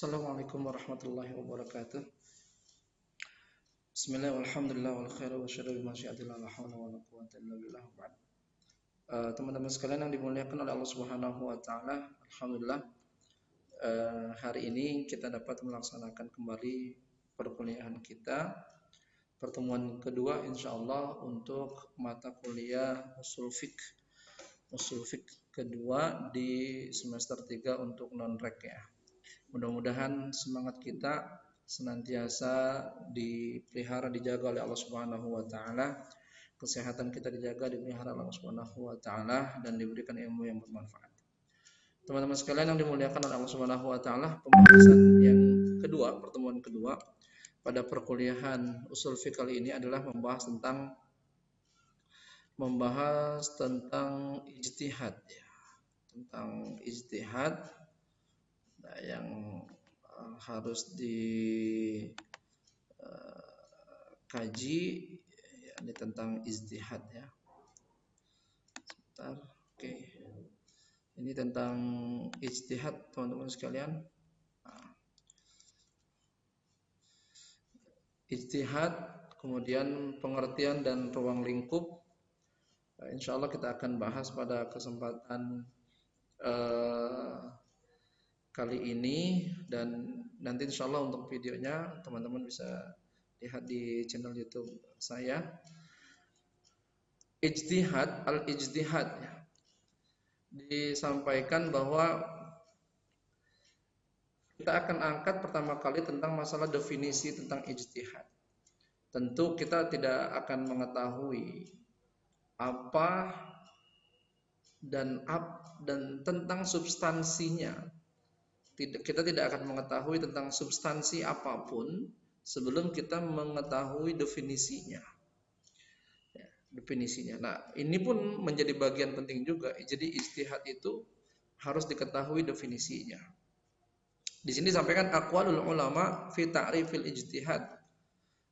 Assalamualaikum warahmatullahi wabarakatuh. Bismillah walhamdulillah wal khairu wa syarru bi masyiatillah la haula wala quwwata illa billah ba'd. Teman-teman sekalian yang dimuliakan oleh Allah Subhanahu wa taala, alhamdulillah hari ini kita dapat melaksanakan kembali perkuliahan kita. Pertemuan kedua insyaallah untuk mata kuliah usul fiqh kedua di semester 3 untuk non-rek ya. Mudah-mudahan semangat kita senantiasa dipelihara, dijaga oleh Allah Subhanahu wa taala. Kesehatan kita dijaga, dipelihara oleh Allah Subhanahu wa taala dan diberikan ilmu yang bermanfaat. Teman-teman sekalian yang dimuliakan oleh Allah Subhanahu wa taala, pembahasan yang kedua, pertemuan kedua pada perkuliahan usul fiqh kali ini adalah membahas tentang ijtihad ya. Tentang ijtihad yang harus dikaji ini tentang ijtihad ya. Sebentar, oke. Ini tentang ijtihad teman-teman sekalian. Ijtihad, kemudian pengertian dan ruang lingkup. Insya Allah kita akan bahas pada kesempatan kali ini, dan nanti insya Allah untuk videonya teman-teman bisa lihat di channel YouTube saya. Ijtihad, al-ijtihad ya. Disampaikan bahwa kita akan angkat pertama kali tentang masalah definisi tentang ijtihad. Tentu kita tidak akan mengetahui apa dan tentang substansinya. Kita tidak akan mengetahui tentang substansi apapun sebelum kita mengetahui definisinya. Ya, definisinya. Nah, ini pun menjadi bagian penting juga. Jadi ijtihad itu harus diketahui definisinya. Di sini disampaikan aqwalul ulama fi ta'rifil ijtihad.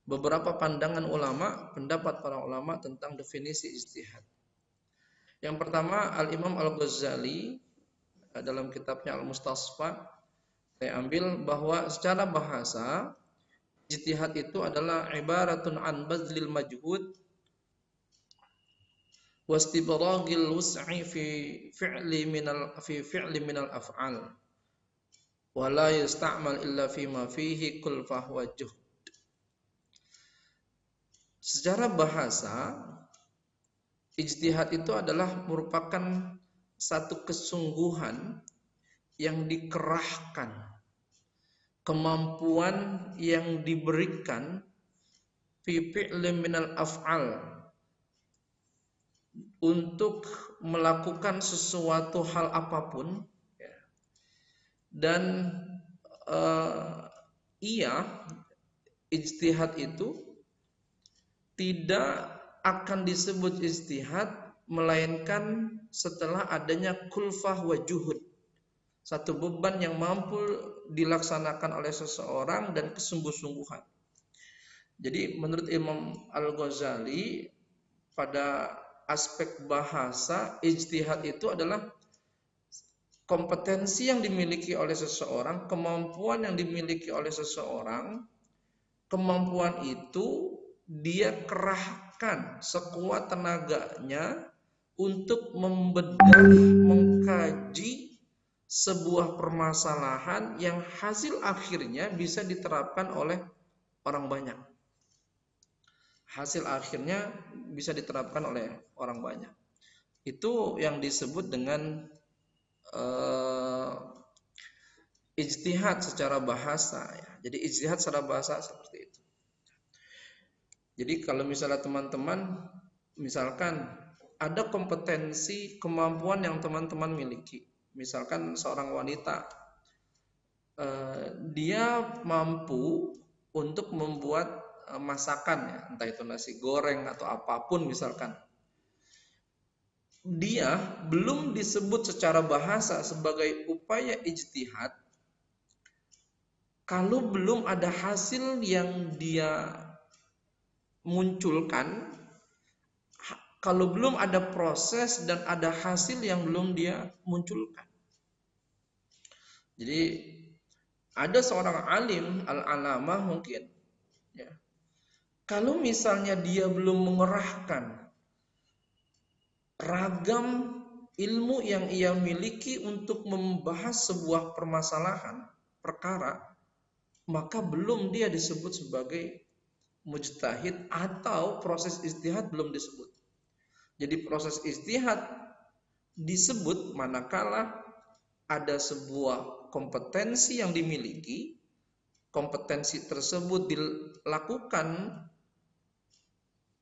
Beberapa pandangan ulama, pendapat para ulama tentang definisi ijtihad. Yang pertama, Al-Imam Al-Ghazali dalam kitabnya Al-Mustasfa, saya ambil bahwa secara bahasa ijtihad itu adalah ibaratun an bazlil majhud wastibragil wus'i fi fi'li minal af'al wa la yusta'mal illa fima fihi kulfah wa juhd. Secara bahasa ijtihad itu adalah merupakan satu kesungguhan yang dikerahkan, kemampuan yang diberikan fi fi'li minal af'al untuk melakukan sesuatu hal apapun ya. Dan ijtihad itu tidak akan disebut ijtihad melainkan setelah adanya kulfah wa juhud, satu beban yang mampu dilaksanakan oleh seseorang dan kesungguh-sungguhan. Jadi menurut Imam Al-Ghazali pada aspek bahasa, ijtihad itu adalah kompetensi yang dimiliki oleh seseorang, kemampuan yang dimiliki oleh seseorang. Kemampuan itu dia kerahkan sekuat tenaganya untuk membedah, mengkaji sebuah permasalahan yang hasil akhirnya bisa diterapkan oleh orang banyak. Hasil akhirnya bisa diterapkan oleh orang banyak. Itu yang disebut dengan ijtihad secara bahasa ya. Jadi ijtihad secara bahasa seperti itu. Jadi kalau misalnya teman-teman misalkan ada kompetensi, kemampuan yang teman-teman miliki. Misalkan seorang wanita, dia mampu untuk membuat masakan ya, entah itu nasi goreng atau apapun misalkan. Dia belum disebut secara bahasa sebagai upaya ijtihad kalau belum ada hasil yang dia munculkan, kalau belum ada proses dan ada hasil yang belum dia munculkan. Jadi Ada seorang alim al-alamah mungkin, ya, kalau misalnya dia belum mengerahkan ragam ilmu yang ia miliki untuk membahas sebuah permasalahan, perkara, maka belum dia disebut sebagai mujtahid atau proses ijtihad belum disebut. Jadi proses ijtihad disebut manakala ada sebuah kompetensi yang dimiliki, kompetensi tersebut dilakukan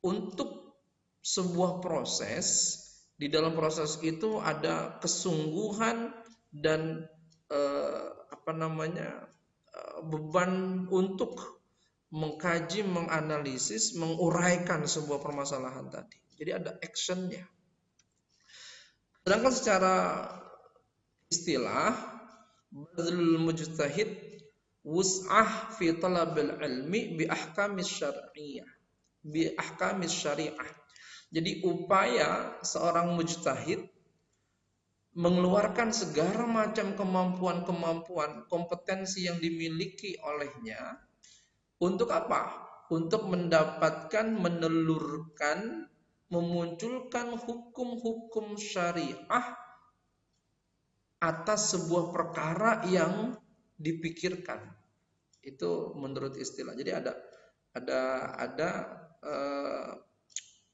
untuk sebuah proses. Di dalam proses itu ada kesungguhan dan beban untuk mengkaji, menganalisis, menguraikan sebuah permasalahan tadi. Jadi ada actionnya. Sedangkan secara istilah, badlul mujtahid wus'ah fi talabil ilmi bi ahkamis syar'iyyah, bi ahkamis syariah. Jadi upaya seorang mujtahid mengeluarkan segala macam kemampuan-kemampuan, kompetensi yang dimiliki olehnya untuk apa? Untuk mendapatkan, menelurkan, memunculkan hukum-hukum syariah atas sebuah perkara yang dipikirkan. Itu menurut istilah. Jadi ada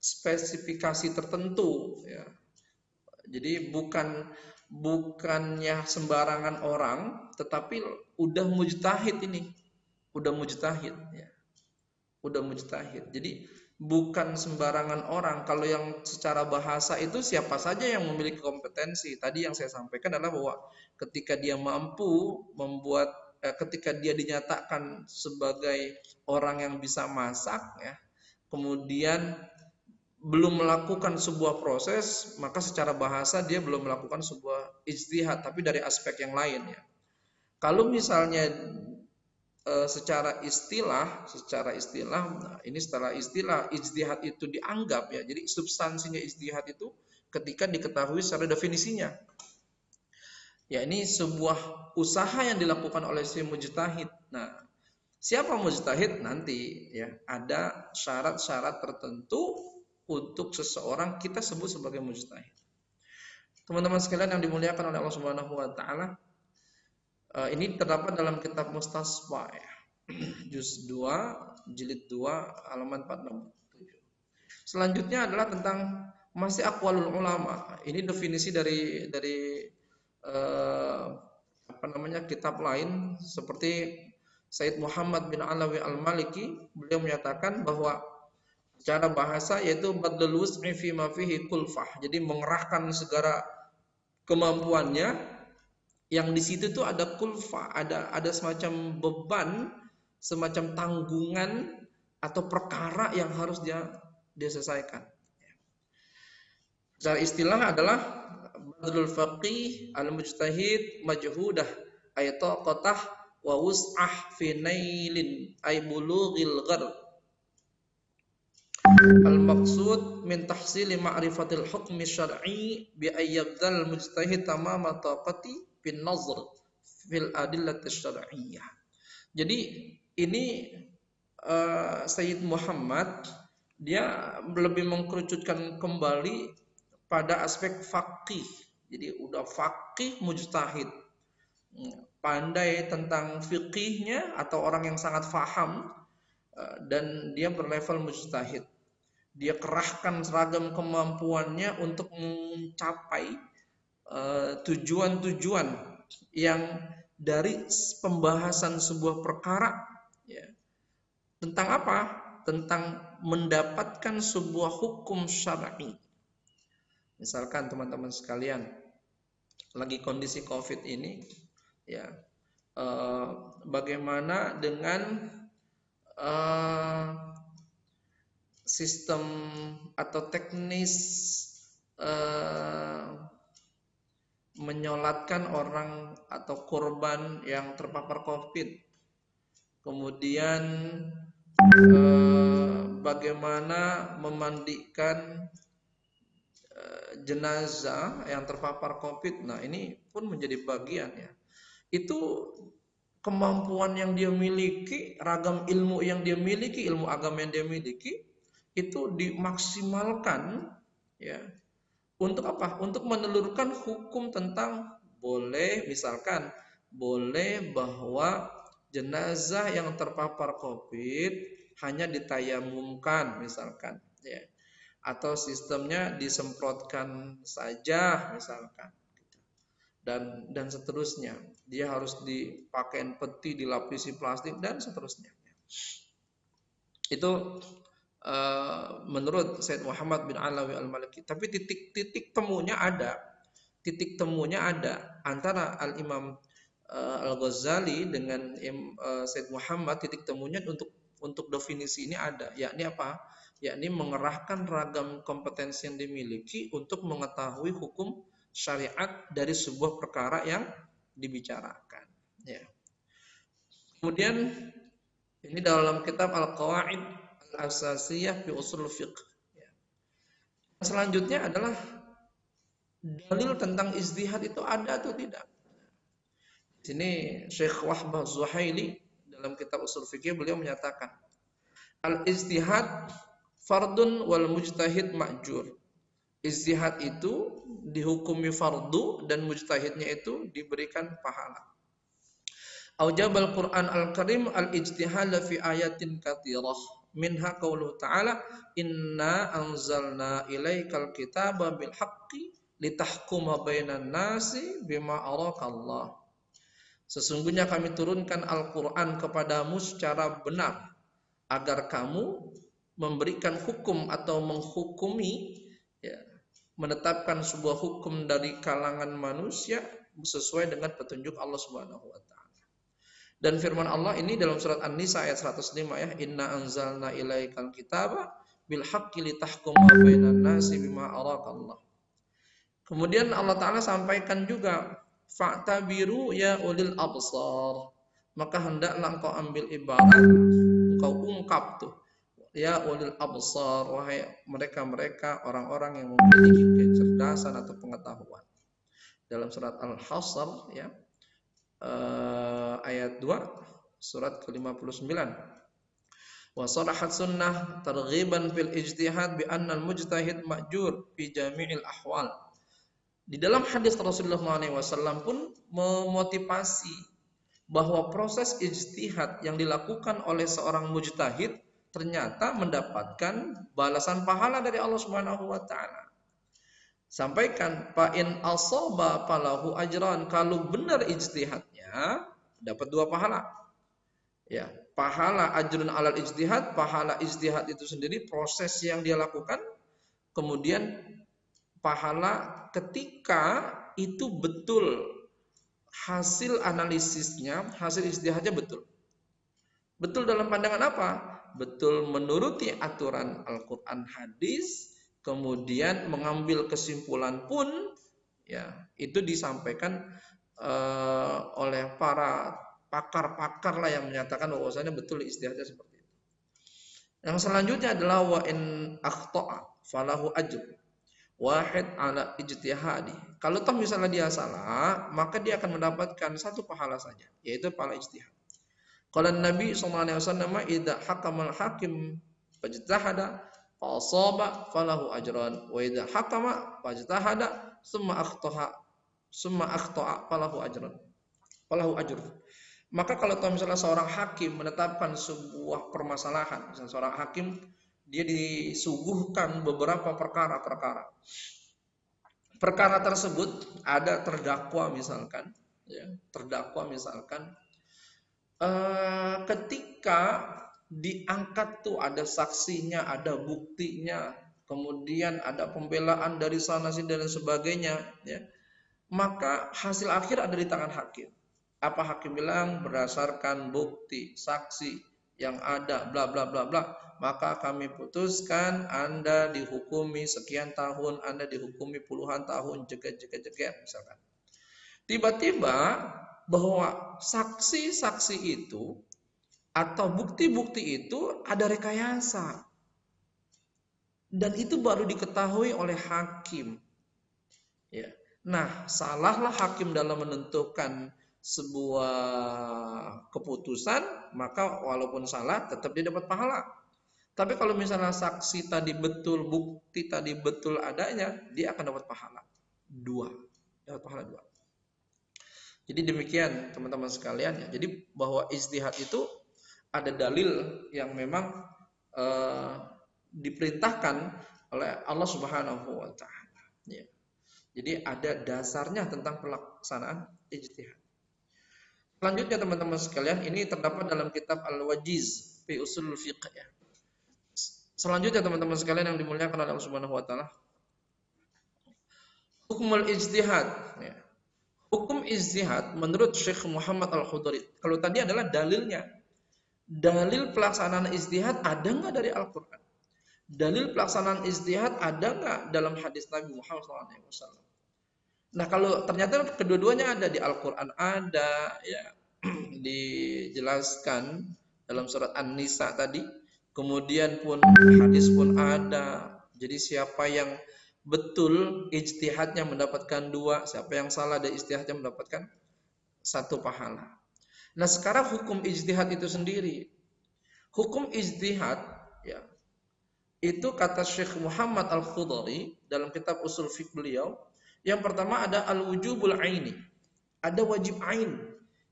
spesifikasi tertentu, ya. Jadi bukannya sembarangan orang, tetapi udah mujtahid ini, udah mujtahid, ya. Udah mujtahid. Jadi bukan sembarangan orang. Kalau yang secara bahasa itu siapa saja yang memiliki kompetensi. Tadi yang saya sampaikan adalah bahwa ketika dia mampu membuat, ketika dia dinyatakan sebagai orang yang bisa masak, ya, kemudian belum melakukan sebuah proses, maka secara bahasa dia belum melakukan sebuah ijtihad, tapi dari aspek yang lain, ya. Kalau misalnya secara istilah, nah ini secara istilah ijtihad itu dianggap, ya. Jadi substansinya ijtihad itu ketika diketahui secara definisinya. Ya, ini sebuah usaha yang dilakukan oleh si mujtahid. Nah, siapa mujtahid nanti, ya, ada syarat-syarat tertentu untuk seseorang kita sebut sebagai mujtahid. Teman-teman sekalian yang dimuliakan oleh Allah Subhanahu wa taala, ini terdapat dalam kitab Mustasfa, ya. Juz 2, jilid 2, halaman 467. Selanjutnya adalah tentang masih aqwalul ulama. Ini definisi dari kitab lain seperti Said Muhammad bin Alawi Al-Maliki. Beliau menyatakan bahwa secara bahasa yaitu badlul wus'i fi ma fihi kulfah. Jadi mengerahkan segala kemampuannya yang di situ tuh ada kulfah, ada semacam beban, semacam tanggungan atau perkara yang harus dia selesaikan. Secara istilah adalah badlul faqih al-mujtahid majhudah ay taqatah wa wus'ah fi nailin ay bulughil ghar. Al-maqsud min tahsili ma'rifatil hukmi syar'i bi ayyabdal mujtahid tamama taqati bin nazr fil adillati syar'iyyah. Jadi ini Sayyid Muhammad dia lebih mengkerucutkan kembali pada aspek faqih. Jadi udah faqih mujtahid, pandai tentang fikihnya atau orang yang sangat faham, dan dia berlevel mujtahid. Dia kerahkan seragam kemampuannya untuk mencapai tujuan-tujuan yang dari pembahasan sebuah perkara, ya. Tentang apa? Tentang mendapatkan sebuah hukum syar'i. Misalkan teman-teman sekalian lagi kondisi COVID ini, ya, bagaimana dengan sistem atau teknis menyolatkan orang atau korban yang terpapar COVID. Kemudian bagaimana memandikan jenazah yang terpapar COVID. Nah, ini pun menjadi bagian, ya. Itu kemampuan yang dia miliki, ragam ilmu yang dia miliki, ilmu agama yang dia miliki itu dimaksimalkan, ya. Untuk apa? Untuk menelurkan hukum tentang boleh, misalkan boleh bahwa jenazah yang terpapar COVID hanya ditayamumkan, misalkan, ya. Atau sistemnya disemprotkan saja, misalkan, dan seterusnya. Dia harus dipakai peti, dilapisi plastik dan seterusnya. Itu menurut Said Muhammad bin Alawi Al-Maliki. Tapi titik temunya ada. Titik temunya ada antara Al-Imam Al-Ghazali dengan Said Muhammad. Titik temunya untuk definisi ini ada, yakni apa? Yakni mengerahkan ragam kompetensi yang dimiliki untuk mengetahui hukum syariat dari sebuah perkara yang dibicarakan. Ya. Kemudian ini dalam kitab Al-Qawaid Al-Asasiyah fi Ushul Fiqh. Ya. Selanjutnya adalah dalil tentang ijtihad itu ada atau tidak. Di sini Syekh Wahbah Zuhaili dalam kitab Ushul Fiqh beliau menyatakan al-ijtihad fardun wal mujtahid ma'jur. Ijtihad itu dihukumi fardu dan mujtahidnya itu diberikan pahala. Aujabal Quran Al-Karim al-ijtihad fi ayatin katsirah. Minha qauluhu ta'ala inna anzalna ilaikal kitaba bil haqqi litahkuma bainan nasi bima arakallah. Sesungguhnya kami turunkan Al-Quran kepadamu secara benar agar kamu memberikan hukum atau menghukumi, ya, menetapkan sebuah hukum dari kalangan manusia sesuai dengan petunjuk Allah Subhanahu wa taala. Dan firman Allah ini dalam surat An-Nisa ayat 105, ya, inna anzalna ilaikal kitaba bil haqqi litahkuma bainan nasi bima arakallah. Kemudian Allah taala sampaikan juga fa'tabiru ya ulil absar. Maka hendaklah engkau ambil ibarat, engkau ungkap tuh, ya ulil absar, wahai mereka-mereka orang-orang yang memiliki kecerdasan atau pengetahuan. Dalam surat Al-Hasr, ya, ayat 2 surat ke-59. Wa sarahat sunnah targhiban fil ijtihad bi anna al-mujtahid ma'jur fi jami'il ahwal. Di dalam hadis Rasulullah SAW pun memotivasi bahwa proses ijtihad yang dilakukan oleh seorang mujtahid ternyata mendapatkan balasan pahala dari Allah Subhanahu wa taala. Sampaikan fa in asaba falahu ajran, kalau benar ijtihadnya dapat 2 pahala. Ya, pahala ajrun alal ijtihad, pahala ijtihad itu sendiri proses yang dia lakukan, kemudian pahala ketika itu betul hasil analisisnya, hasil ijtihadnya betul. Betul dalam pandangan apa? Betul menuruti aturan Al-Quran hadis, kemudian mengambil kesimpulan pun, ya, itu disampaikan oleh para pakar-pakar lah yang menyatakan bahwasanya betul ijtihadnya seperti itu. Yang selanjutnya adalah wa in akhta'a falahu ajr wahid ala ijtihadi. Kalau toh misalnya dia salah, maka dia akan mendapatkan 1 pahala saja, yaitu pahala ijtihad. Qala Nabi sallallahu alaihi wasallam idza hakamal hakim fajtahada fa asaba falahu ajran wa idza hakama fajtahada summa akhta'a falahu ajran. Falahu ajr. Maka kalau toh misalnya seorang hakim menetapkan sebuah permasalahan, misalnya seorang hakim dia disuguhkan beberapa perkara-perkara. Perkara tersebut ada terdakwa misalkan, ya, terdakwa misalkan, ketika diangkat tuh ada saksinya, ada buktinya, kemudian ada pembelaan dari sana sini dan sebagainya, ya, maka hasil akhir ada di tangan hakim. Apa hakim bilang? Berdasarkan bukti, saksi yang ada, bla bla bla bla, maka kami putuskan Anda dihukumi sekian tahun, Anda dihukumi puluhan tahun, jeget misalkan. Tiba-tiba bahwa saksi-saksi itu atau bukti-bukti itu ada rekayasa, dan itu baru diketahui oleh hakim. Ya. Nah, salahlah hakim dalam menentukan sebuah keputusan, maka walaupun salah tetap dia dapat pahala. Tapi kalau misalnya saksi tadi betul, bukti tadi betul adanya, dia akan dapat pahala dua, dapat pahala dua. Jadi demikian teman-teman sekalian ya. Jadi bahwa ijtihad itu ada dalil yang memang diperintahkan oleh Allah Subhanahu wa taala ya. Jadi ada dasarnya tentang pelaksanaan ijtihad. Selanjutnya teman-teman sekalian, ini terdapat dalam kitab Al-Wajiz fi Ushul Fiqh ya. Selanjutnya teman-teman sekalian yang dimuliakan oleh Allah Subhanahu wa taala, hukumul ijtihad ya. Hukum ijtihad menurut Syekh Muhammad Al-Khudari. Kalau tadi adalah dalilnya. Dalil pelaksanaan ijtihad ada nggak dari Al-Qur'an? Dalil pelaksanaan ijtihad ada nggak dalam hadis Nabi Muhammad SAW? Nah, kalau ternyata kedua-duanya ada di Al-Qur'an, ada ya dijelaskan dalam surat An-Nisa tadi, kemudian pun hadis pun ada. Jadi siapa yang betul ijtihadnya mendapatkan dua, siapa yang salah dari ijtihadnya mendapatkan satu pahala. Nah, sekarang hukum ijtihad itu sendiri. Hukum ijtihad ya, itu kata Syekh Muhammad Al-Khudari dalam kitab Ushul Fiqh beliau, yang pertama ada al-wujubul aini. Ada wajib ain,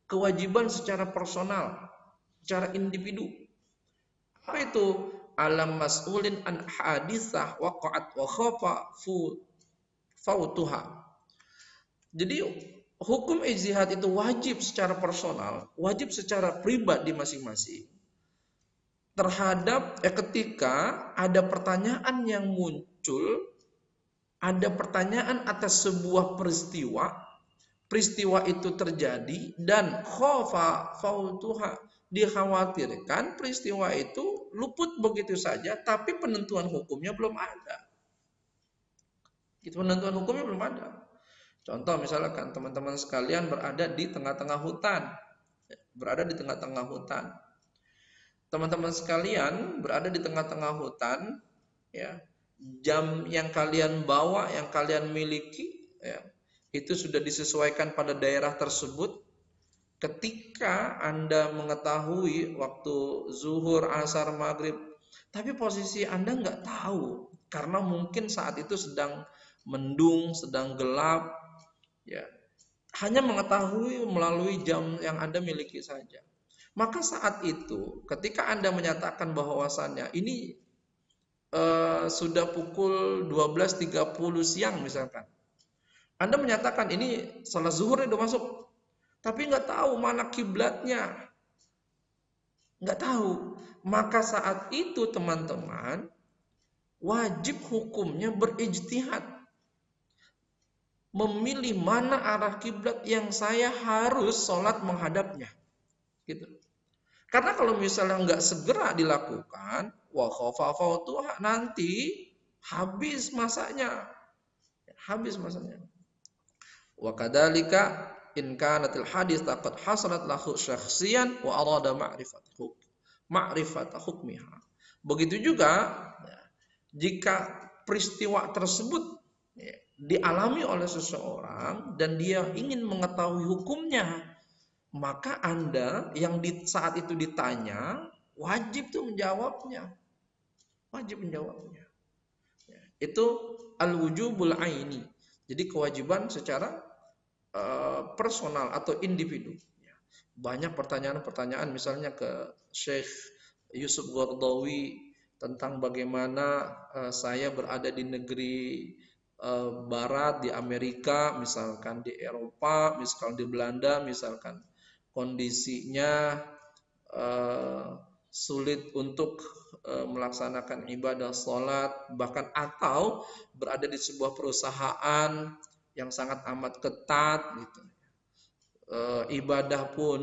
kewajiban secara personal, secara individu. Apa itu? Alam mas'ulin an haditsah waqa'at wa khafa fautuha. Jadi hukum ijtihad itu wajib secara personal, wajib secara pribadi masing-masing. Terhadap ketika ada pertanyaan yang muncul, ada pertanyaan atas sebuah peristiwa itu terjadi dan khafa fautuha, dikhawatirkan peristiwa itu luput begitu saja, tapi penentuan hukumnya belum ada. Itu penentuan hukumnya belum ada. Contoh misalkan teman-teman sekalian berada di tengah-tengah hutan. Teman-teman sekalian berada di tengah-tengah hutan, ya. Jam yang kalian bawa, yang kalian miliki, ya, itu sudah disesuaikan pada daerah tersebut. Ketika Anda mengetahui waktu zuhur, asar, maghrib, tapi posisi Anda nggak tahu karena mungkin saat itu sedang mendung, sedang gelap, ya. Hanya mengetahui melalui jam yang Anda miliki saja. Maka saat itu, ketika Anda menyatakan bahwasannya ini sudah pukul 12.30 siang misalkan, Anda menyatakan ini salat zuhur udah masuk, tapi nggak tahu mana kiblatnya, nggak tahu. Maka saat itu teman-teman wajib hukumnya berijtihad, memilih mana arah kiblat yang saya harus sholat menghadapnya, gitu. Karena kalau misalnya nggak segera dilakukan, wa khafa fautuha, nanti habis masanya. Wa kadzalika in kanatil hadis taqad hasalat lahu syakhsiyan wa arada ma'rifat hukmiha. Begitu juga jika peristiwa tersebut dialami oleh seseorang dan dia ingin mengetahui hukumnya, maka Anda yang di saat itu ditanya wajib tuh menjawabnya. Itu al-wujubul aini. Jadi kewajiban secara personal atau individu. Banyak pertanyaan-pertanyaan misalnya ke Syekh Yusuf Qaradawi tentang bagaimana saya berada di negeri barat, di Amerika, misalkan di Eropa, misalkan di Belanda, misalkan kondisinya sulit untuk melaksanakan ibadah sholat, bahkan atau berada di sebuah perusahaan yang sangat amat ketat gitu. Ibadah pun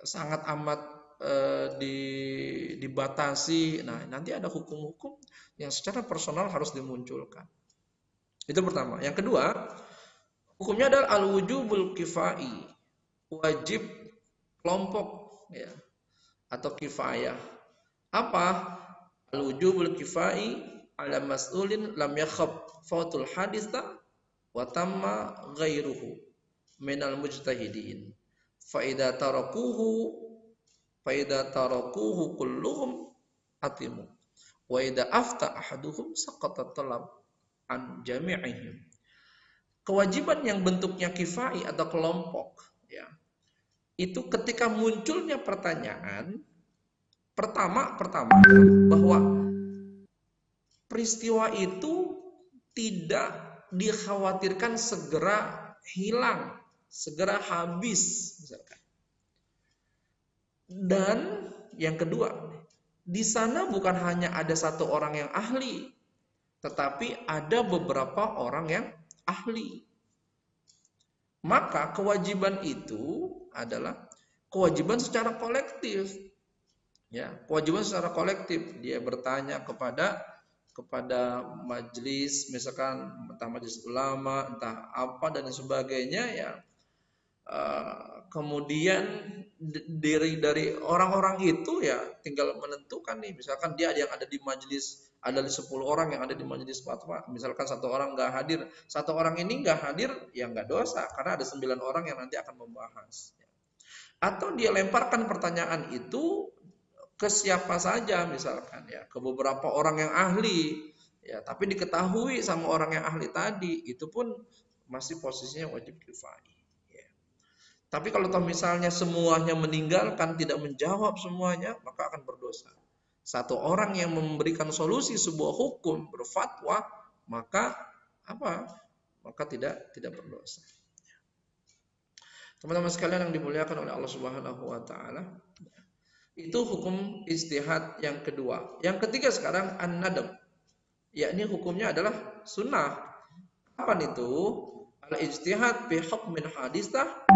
sangat amat dibatasi. Nah, nanti ada hukum-hukum yang secara personal harus dimunculkan. Itu pertama. Yang kedua, hukumnya adalah al-wujubul kifai, wajib kelompok ya, atau kifayah. Apa? Al-wujubul kifai ala mas'ulin lam yakhaf fautul haditha wa tamma ghairuhu minal mujtahidin fa idza tarakuhu kulluhum atimu wa idza afta ahaduhum saqata talab an jami'ihim. Kewajiban yang bentuknya kifai atau kelompok, ya, itu ketika munculnya pertanyaan pertama bahwa peristiwa itu tidak dikhawatirkan segera hilang, segera habis misalkan. Dan yang kedua, di sana bukan hanya ada satu orang yang ahli, tetapi ada beberapa orang yang ahli. Maka kewajiban itu adalah kewajiban secara kolektif. Ya, kewajiban secara kolektif. Dia bertanya kepada majelis, misalkan entah majelis ulama, entah apa dan sebagainya, ya. Kemudian dari orang-orang itu ya tinggal menentukan nih, misalkan dia yang ada di majelis, ada 10 orang yang ada di majelis fatwa, misalkan satu orang nggak hadir, satu orang ini nggak hadir, ya nggak dosa karena ada 9 orang yang nanti akan membahas. Atau dia lemparkan pertanyaan itu ke siapa saja, misalkan ya ke beberapa orang yang ahli, ya, tapi diketahui sama orang yang ahli tadi, itu pun masih posisinya wajib kifai. Tapi kalau misalnya semuanya meninggalkan, tidak menjawab semuanya, maka akan berdosa. Satu orang yang memberikan solusi sebuah hukum, berfatwa, maka apa? Maka tidak berdosa. Teman-teman sekalian yang dimuliakan oleh Allah Subhanahu wa taala, itu hukum ijtihad yang kedua. Yang ketiga sekarang an-nadab. Yakni hukumnya adalah sunnah. Kapan itu? Al-ijtihad bi hukmin haditsah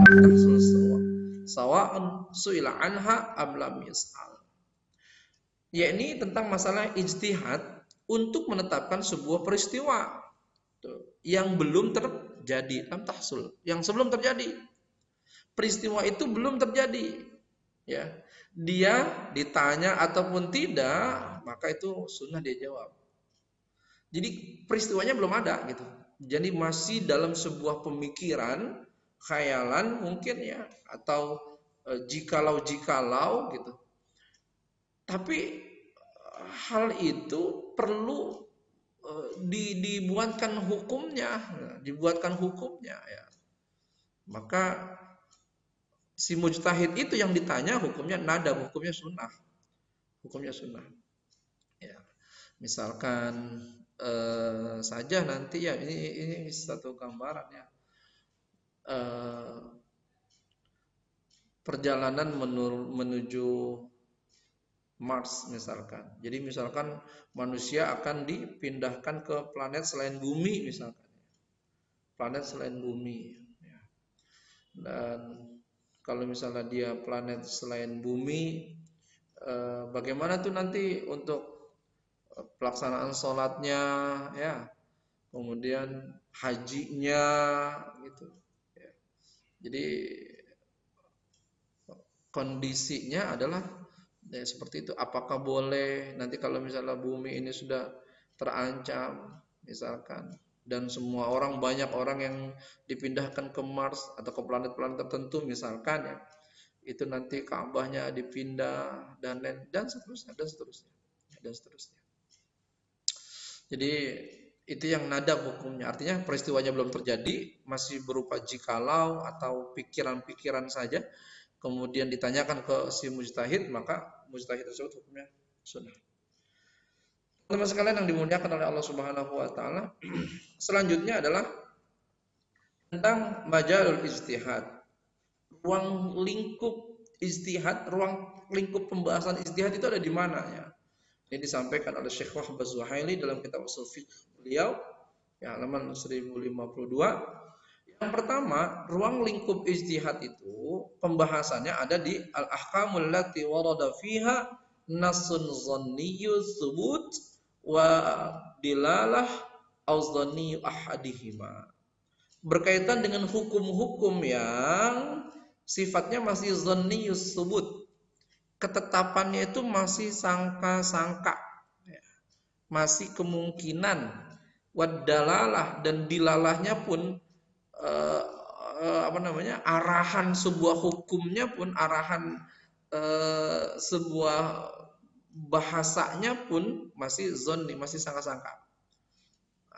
sawa'un su'ila anha am lam yas'al. Yakni tentang masalah ijtihad untuk menetapkan sebuah peristiwa yang belum terjadi, lam tahsul, yang sebelum terjadi. Peristiwa itu belum terjadi, ya. Dia ditanya ataupun tidak, maka itu sunnah dia jawab. Jadi peristiwanya belum ada gitu. Jadi masih dalam sebuah pemikiran, khayalan mungkin ya, atau jikalau gitu. Tapi hal itu perlu dibuatkan hukumnya ya. Maka si mujtahid itu yang ditanya hukumnya nadab, hukumnya sunnah. Ya. Misalkan saja nanti ya, ini satu gambaran ya, perjalanan menuju Mars misalkan. Jadi misalkan manusia akan dipindahkan ke planet selain bumi misalkan, planet selain bumi ya. Dan kalau misalnya dia planet selain bumi, bagaimana tuh nanti untuk pelaksanaan sholatnya, ya, kemudian hajinya, gitu. Ya. Jadi kondisinya adalah ya, seperti itu. Apakah boleh nanti kalau misalnya bumi ini sudah terancam, misalkan, dan semua orang, banyak orang yang dipindahkan ke Mars atau ke planet-planet tertentu, misalkan ya, itu nanti Ka'bahnya dipindah dan seterusnya. Jadi itu yang nadab hukumnya. Artinya peristiwanya belum terjadi, masih berupa jikalau atau pikiran-pikiran saja. Kemudian ditanyakan ke si mujtahid, maka mujtahid tersebut hukumnya sunnah. Teman-teman sekalian yang dimuliakan oleh Allah Subhanahu wa taala, selanjutnya adalah tentang majalul ijtihad. Ruang lingkup ijtihad, ruang lingkup pembahasan ijtihad itu ada di mana ya? Ini disampaikan oleh Syekh Wahbah Zuhaili dalam kitab Ushul Fiqh beliau, ya, halaman 1052. Yang pertama, ruang lingkup ijtihad itu pembahasannya ada di al-ahkamul lati warada fiha nasun zanniyyu tsubut wa dilalah au dhanni ahadihima. Berkaitan dengan hukum-hukum yang sifatnya masih zanniyyu tsubut. Ketetapannya itu masih sangka-sangka, masih kemungkinan, Wadalalah, dan dilalahnya pun arahan sebuah hukumnya pun, arahan sebuah bahasanya pun masih zonni, masih sangka-sangka,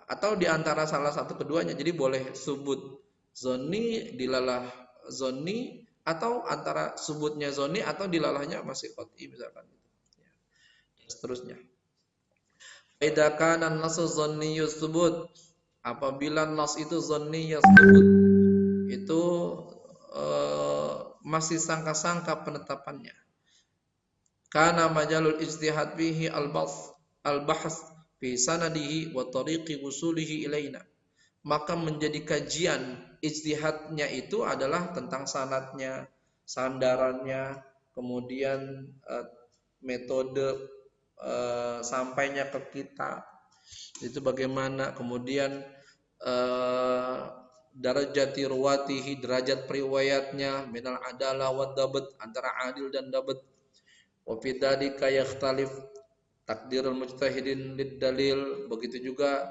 atau diantara salah satu keduanya. Jadi boleh sebut zonni, dilalah zonni, atau antara sebutnya zonni atau dilalahnya masih qat'i misalkan, dan seterusnya. Idza kana an-nasu zonni yusbut, apabila nas itu zonni yusbut, itu masih sangka-sangka penetapannya. Kana majalul ijtihad fihi al-bahs fi sanadihi wa tariqi wusulihi ilaina. Maka menjadi kajian ijtihadnya itu adalah tentang sanadnya, sandarannya, kemudian metode sampainya ke kita itu bagaimana, kemudian darajati ruwatihi, derajat periwayatnya, minal adalah wa dabt, antara adil dan dabt. Wa fi dzalika yakhtalif takdirul mujtahidin lid dalil. Begitu juga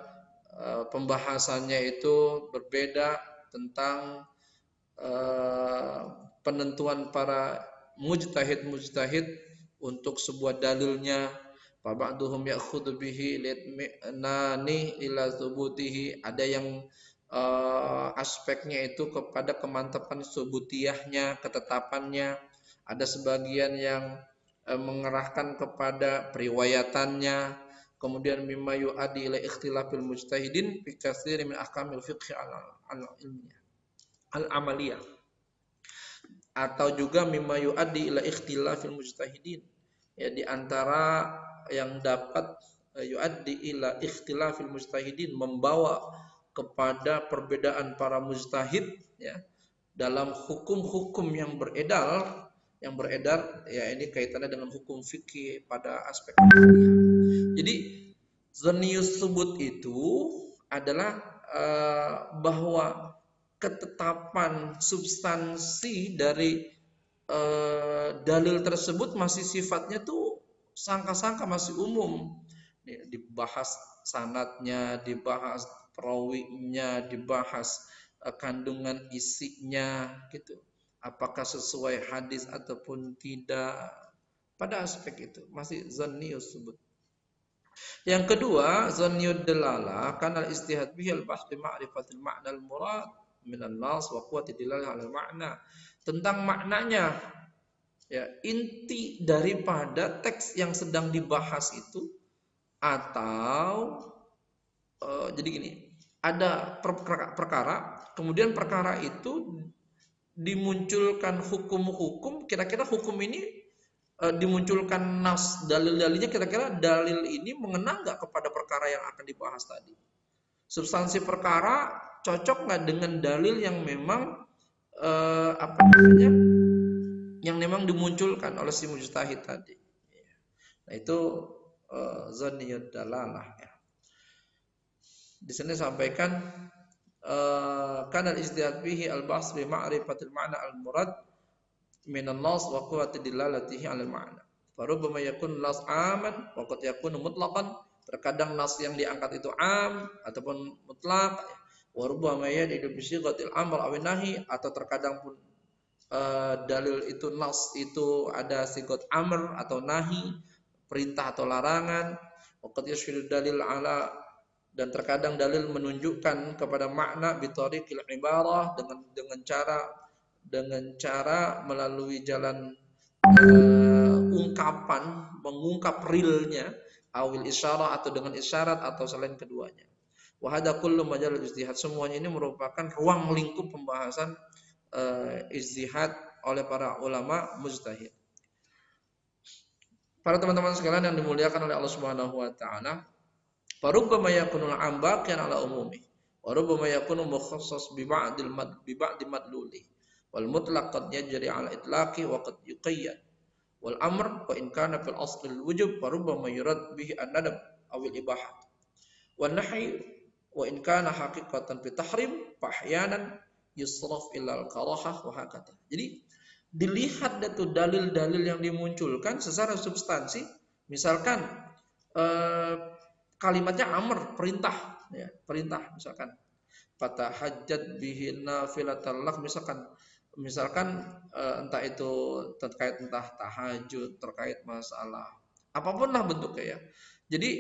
pembahasannya itu berbeda tentang penentuan para mujtahid untuk sebuah dalilnya. Fa ba'duhum ya'khudhu bihi litnani ila thubutihi, ada yang aspeknya itu kepada kemantapan subutiyahnya, ketetapannya. Ada sebagian yang mengerahkan kepada periwayatannya. Kemudian mimma yu'addi ila ikhtilafil mujtahidin fi katsiri min ahkamil fiqh al-ilmiyah al-amaliyah, atau juga mimma yu'addi ila ikhtilafil mujtahidin, ya, di antara yang dapat yu'addi ila ikhtilafil mujtahidin, membawa kepada perbedaan para mujtahid, ya, dalam hukum-hukum yang beredar, ya, ini kaitannya dengan hukum fikih pada aspek amaliyah. Jadi zonius subut itu adalah bahwa ketetapan substansi dari dalil tersebut masih sifatnya tuh sangka-sangka, masih umum. Dibahas sanadnya, dibahas perawinya, dibahas kandungan isinya gitu. Apakah sesuai hadis ataupun tidak, pada aspek itu masih zanniyus subut. Yang kedua, zanniyud dalalah kana al-istihad bihi al-bahth bi ma'rifatil ma'na al-murad min an-nas wa quwwati dilalah 'ala al-ma'na, tentang maknanya, ya, inti daripada teks yang sedang dibahas itu. Atau jadi gini, ada perkara, kemudian perkara itu dimunculkan hukum-hukum, kira-kira hukum ini dimunculkan nas, dalil-dalilnya, kira-kira dalil ini mengena nggak kepada perkara yang akan dibahas tadi. Substansi perkara cocok nggak dengan dalil yang memang yang memang dimunculkan oleh si mujtahid tadi. Nah, itu zanniyud dalalah, ya. Di sini sampaikan kana al-ijtihad bihi al-bahs bi ma'rifatil ma'na al-murad min an-nas wa quwwati dilalatihi 'ala al-ma'na. Fa rubbama yakun nas 'aman wa qad yakunu mutlaqan. Terkadang nas yang diangkat itu 'am ataupun mutlaq. Wa rubbama yadidu bi sighatil amr aw nahi, atau terkadang pun dalil itu, nas itu ada sigat amr atau nahi, perintah atau larangan. Wa qad yashhidu dalil 'ala, dan terkadang dalil menunjukkan kepada makna bitariqil ibarah, dengan cara melalui jalan ungkapan, mengungkap realnya, awil isyarah, atau dengan isyarat, atau selain keduanya. Wa hadza kullu majalul ijtihad, semuanya ini merupakan ruang lingkup pembahasan ijtihad oleh para ulama mujtahid. Para teman-teman sekalian yang dimuliakan oleh Allah Subhanahu wa taala, farubbama yakunul ambaqian ala umumi wa rubbama yakunu mukhassas bi ba'd madluli wal mutlaq qad yajri ala itlaqi wa qad yuqayyad wal amr wa in kana fil asl al wujub fa rubbama yurad bihi an-nadab aw al ibahat wan nahy wa in kana haqiqatan fi tahrim fa ahyanan yusraf ila al karahah wa hakata. Jadi dilihat itu dalil-dalil yang dimunculkan secara substansi. Misalkan kalimatnya amr, perintah, ya, perintah misalkan. Fatahajjat bihi nafilatan lak, misalkan entah itu terkait entah tahajud, terkait masalah apapun lah bentuknya ya. Jadi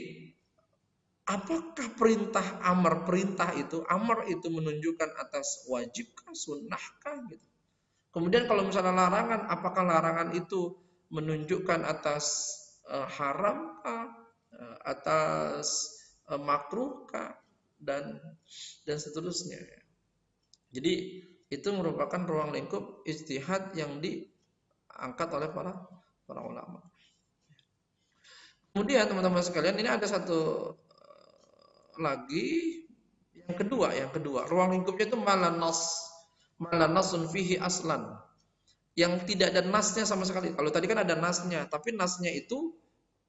apakah perintah itu menunjukkan atas wajibkah, sunnahkah gitu. Kemudian kalau misalnya larangan, apakah larangan itu menunjukkan atas haramkah, atas makruhkah, dan seterusnya. Jadi itu merupakan ruang lingkup ijtihad yang diangkat oleh para ulama. Kemudian teman-teman sekalian, ini ada satu lagi, yang kedua ruang lingkupnya itu malanasun fihi aslan, yang tidak ada nasnya sama sekali. Kalau tadi kan ada nasnya, tapi nasnya itu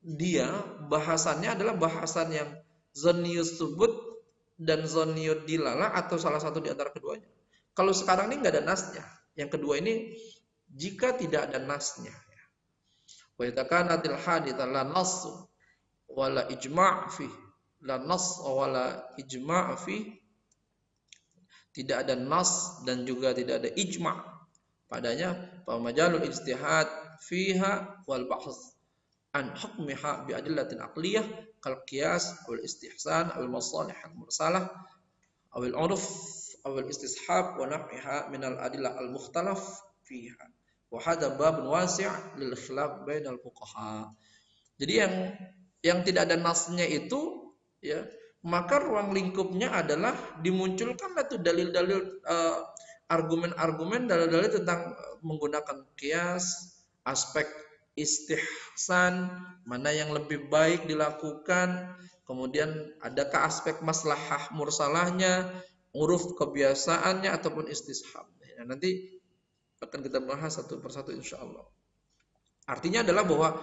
dia bahasannya adalah bahasan yang zonniyus subut dan zonniyud dilala, atau salah satu di antara keduanya. Kalau sekarang ini nggak ada nasnya. Yang kedua ini jika tidak ada nasnya. Wa yatakanatil hadits la nas wala ijma' fi, la nas wala ijma' fi, tidak ada nas dan juga tidak ada ijma' padanya, fa majalul ijtihad fiha wal bahts an hukmiha bi adillatin aqliyah kal qiyas wal istihsan al masalih al mursalah aw al 'urf aw al istishab wa nahwiha min al adillah al mukhtalaf fiha, wa hadha babun wasi' lil khilaf bainal fuqaha. Jadi yang tidak ada nasnya itu ya, maka ruang lingkupnya adalah dimunculkanlah tuh dalil-dalil, argumen-argumen, dalil-dalil tentang menggunakan qiyas, aspek istihsan, mana yang lebih baik dilakukan, kemudian adakah aspek maslahah mursalahnya, uruf kebiasaannya ataupun istishab. Nah, nanti akan kita bahas satu persatu insyaallah. Artinya adalah bahwa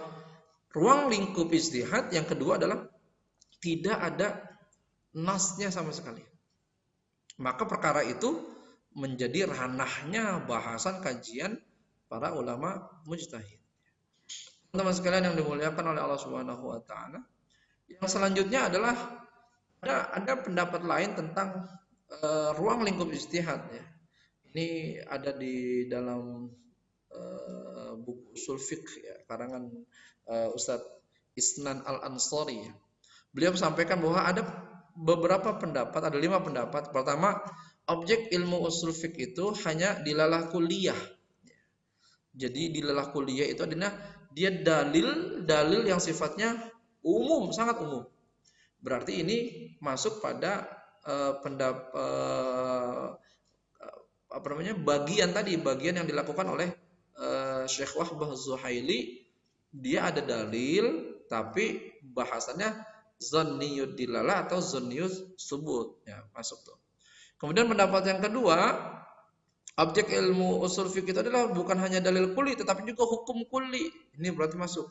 ruang lingkup ijtihad yang kedua adalah tidak ada nasnya sama sekali. Maka perkara itu menjadi ranahnya bahasan kajian para ulama mujtahid. Teman-teman sekalian yang dimuliakan oleh Allah Subhanahu wa taala, yang selanjutnya adalah ada pendapat lain tentang ruang lingkup ijtihad ya. Ini ada di dalam buku usul fiqh ya, karangan Ustadz Isnan Al-Ansari ya. Beliau sampaikan bahwa ada beberapa pendapat, ada 5 pendapat. Pertama, objek ilmu usul fiqh itu hanya dilalah kuliah. Jadi dilalah kuliah itu adalah dia dalil yang sifatnya umum, sangat umum. Berarti ini masuk pada bagian yang dilakukan oleh Syekh Wahbah Zuhaili. Dia ada dalil tapi bahasannya zanniyud dilala atau zanniyud subut ya, masuk tuh. Kemudian pendapat yang kedua, objek ilmu usul fiqh itu adalah bukan hanya dalil kulli tetapi juga hukum kulli. Ini berarti masuk.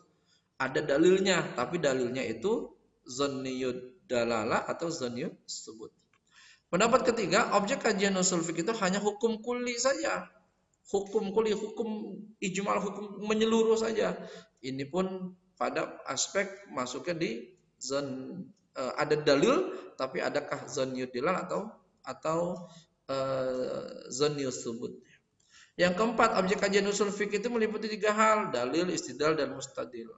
Ada dalilnya tapi dalilnya itu zanniyud dalala atau zanniyud subut. Pendapat ketiga, objek kajian usul fiqh itu hanya hukum kulli saja. Hukum kulli, hukum ijmal, hukum menyeluruh saja. Ini pun pada aspek masuknya di ada dalil tapi adakah zanniyud dilal atau zanniyud subut. Yang keempat, objek kajian usul fiqh itu meliputi 3 hal, dalil, istidlal, dan mustadil.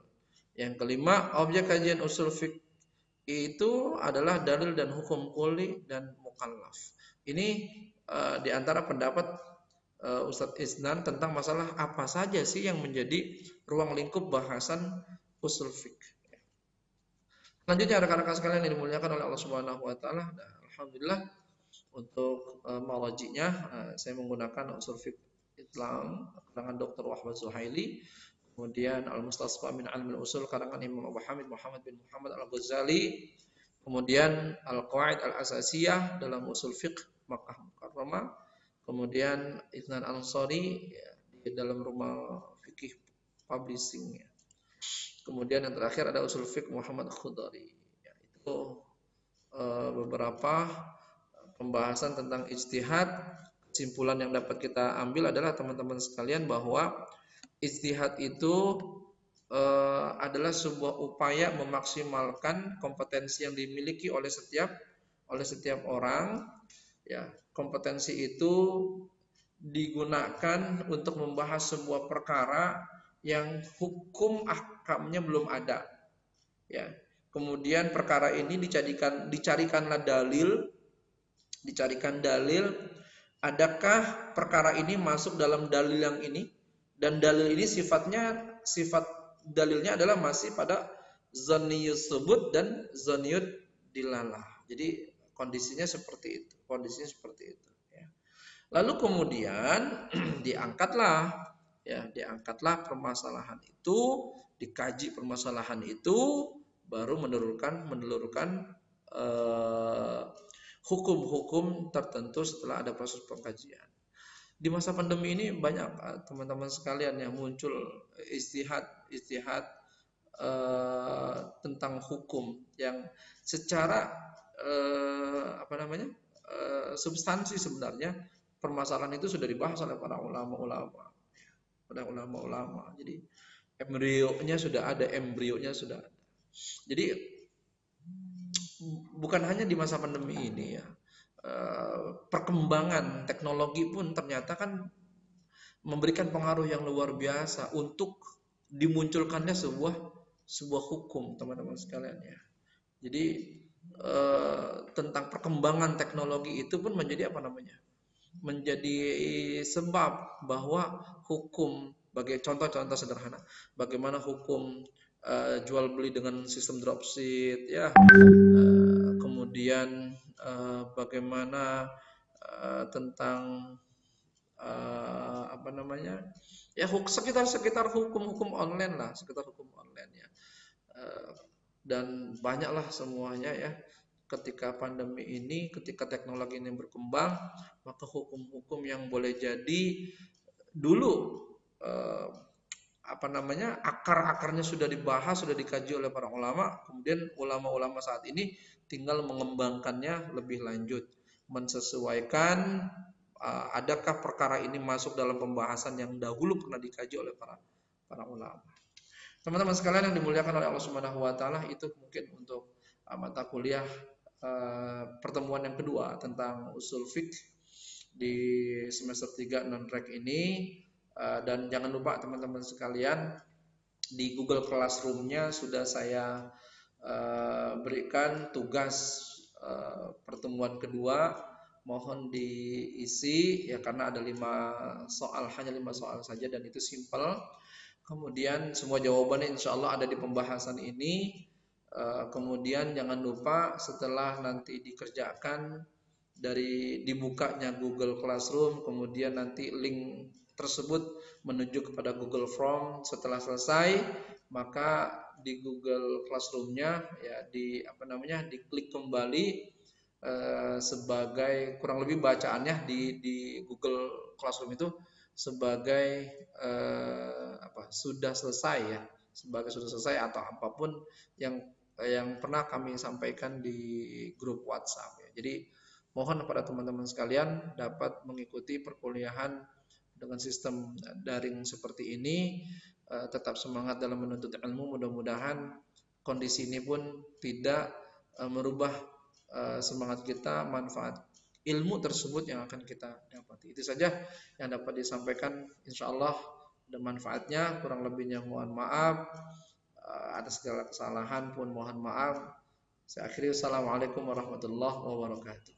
Yang kelima, objek kajian usul fiqh itu adalah dalil dan hukum kulli dan mukallaf. Ini di antara pendapat Ustadz Isnan tentang masalah apa saja sih yang menjadi ruang lingkup bahasan usul fiqh. Selanjutnya rekan-rekan sekalian yang dimuliakan oleh Allah Subhanahu wa taala, alhamdulillah untuk maraji'nya saya menggunakan usul fiqh Islam karangan Dr. Wahbah Zuhaili, kemudian Al-Mustasfa min Ilmil Usul karangan Imam Abu Hamid Muhammad bin Muhammad Al-Ghazali, kemudian Al-Qawaid Al-Asasiyah dalam usul fiqh Makkah Mukarramah, kemudian Isnan Ansari ya, di dalam rumah fikih publishing ya. Kemudian yang terakhir ada usul fiqh Muhammad Khudari ya, itu beberapa pembahasan tentang ijtihad. Kesimpulan yang dapat kita ambil adalah teman-teman sekalian bahwa ijtihad itu adalah sebuah upaya memaksimalkan kompetensi yang dimiliki oleh setiap oleh setiap orang. Ya, kompetensi itu digunakan untuk membahas sebuah perkara yang hukum ahkamnya belum ada. Ya, kemudian perkara ini dicarikanlah dicarikan dalil, adakah perkara ini masuk dalam dalil yang ini, dan dalil ini sifat dalilnya adalah masih pada zaniyus subut dan zaniyut dilalah. Jadi kondisinya seperti itu, ya. Lalu kemudian diangkatlah permasalahan itu, dikaji permasalahan itu, baru menelurkan hukum-hukum tertentu setelah ada proses pengkajian. Di masa pandemi ini banyak teman-teman sekalian yang muncul istihad tentang hukum yang secara substansi sebenarnya permasalahan itu sudah dibahas oleh para ulama-ulama. Jadi embrionya sudah ada. Jadi bukan hanya di masa pandemi ini ya, perkembangan teknologi pun ternyata kan memberikan pengaruh yang luar biasa untuk dimunculkannya sebuah hukum, teman-teman sekalian ya. Jadi tentang perkembangan teknologi itu pun menjadi menjadi sebab bahwa hukum, bagi contoh-contoh sederhana, bagaimana hukum jual beli dengan sistem dropship ya, kemudian bagaimana tentang sekitar hukum online lah, ya. Dan banyaklah semuanya ya. Ketika pandemi ini, ketika teknologi ini berkembang, maka hukum-hukum yang boleh jadi dulu akar-akarnya sudah dibahas, sudah dikaji oleh para ulama, kemudian ulama-ulama saat ini tinggal mengembangkannya lebih lanjut, mensesuaikan adakah perkara ini masuk dalam pembahasan yang dahulu pernah dikaji oleh para ulama. Teman-teman sekalian yang dimuliakan oleh Allah Subhanahu wa taala, itu mungkin untuk mata kuliah pertemuan yang kedua tentang usul fiqh di semester 3 non-rek ini. Dan jangan lupa teman-teman sekalian, di Google Classroom-nya sudah saya berikan tugas pertemuan kedua, mohon diisi ya, karena ada 5 soal, hanya 5 soal saja dan itu simple. Kemudian semua jawabannya insya Allah ada di pembahasan ini. Kemudian jangan lupa setelah nanti dikerjakan, dari dibukanya Google Classroom, kemudian nanti link tersebut menuju kepada Google Form. Setelah selesai, maka di Google Classroom-nya ya diklik kembali sebagai, kurang lebih bacaannya di Google Classroom itu sebagai sudah selesai ya, sebagai sudah selesai atau apapun yang pernah kami sampaikan di grup WhatsApp ya. Jadi mohon kepada teman-teman sekalian dapat mengikuti perkuliahan dengan sistem daring seperti ini, tetap semangat dalam menuntut ilmu. Mudah-mudahan kondisi ini pun tidak merubah semangat kita, manfaat ilmu tersebut yang akan kita dapati. Itu saja yang dapat disampaikan, insya Allah ada manfaatnya. Kurang lebihnya mohon maaf, ada segala kesalahan pun mohon maaf. Saya akhiri, wassalamualaikum warahmatullahi wabarakatuh.